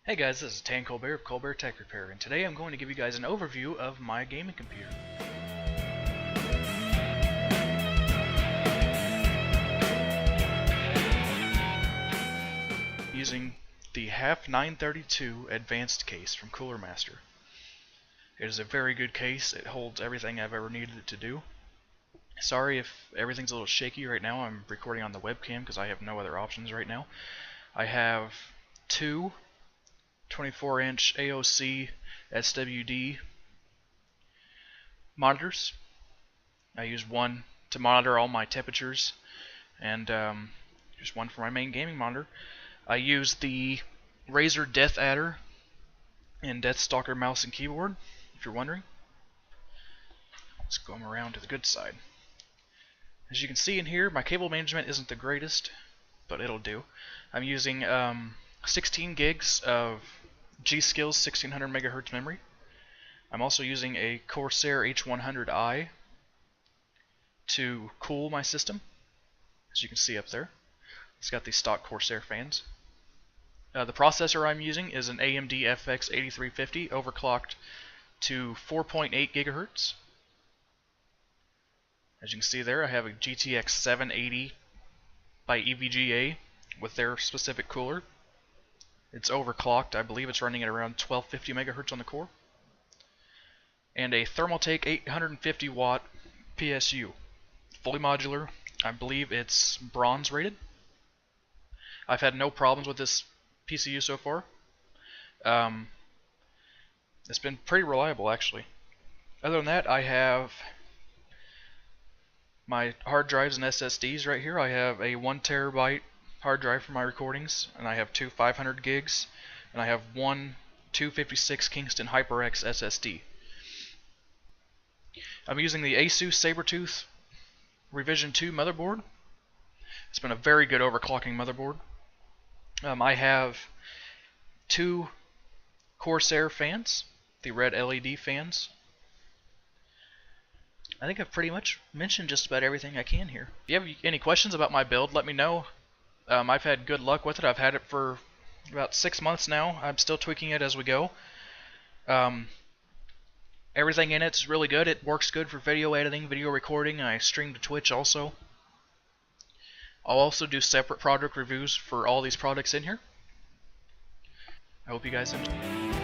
Hey guys, this is Tan Colbert of Colbert Tech Repair, and today I'm going to give you guys an overview of my gaming computer. Using the HAF 932 Advanced case from Cooler Master. It is a very good case. It holds everything I've ever needed it to do. Sorry if everything's a little shaky right now. I'm recording on the webcam because I have no other options right now. I have two 24-inch AOC SWD monitors. I use one to monitor all my temperatures and just one for my main gaming monitor. I use the Razer Death Adder and Deathstalker mouse and keyboard, if you're wondering. Let's go around to the good side. As you can see in here, my cable management isn't the greatest, but it'll do. I'm using 16 gigs of G.Skill 1600 MHz memory. I'm also using a Corsair H100i to cool my system, as you can see up there. It's got these stock Corsair fans. The processor I'm using is an AMD FX 8350 overclocked to 4.8 GHz. As you can see there, I have a GTX 780 by EVGA with their specific cooler. It's overclocked. I believe it's running at around 1250 MHz on the core. And a Thermaltake 850 watt PSU. Fully modular. I believe it's bronze rated. I've had no problems with this PCU so far. It's been pretty reliable actually. Other than that, I have my hard drives and SSDs right here. I have a 1 terabyte hard drive for my recordings, and I have two 500 gigs, and I have one 256 Kingston HyperX SSD. I'm using the Asus Sabertooth Revision 2 motherboard. It's been a very good overclocking motherboard. I have two Corsair fans, the red LED fans. I think I've pretty much mentioned just about everything I can here. If you have any questions about my build, let me know. I've had good luck with it. I've had it for about 6 months now. I'm still tweaking it as we go. Everything in it's really good. It works good for video editing, video recording. I stream to Twitch also. I'll also do separate product reviews for all these products in here. I hope you guys enjoy.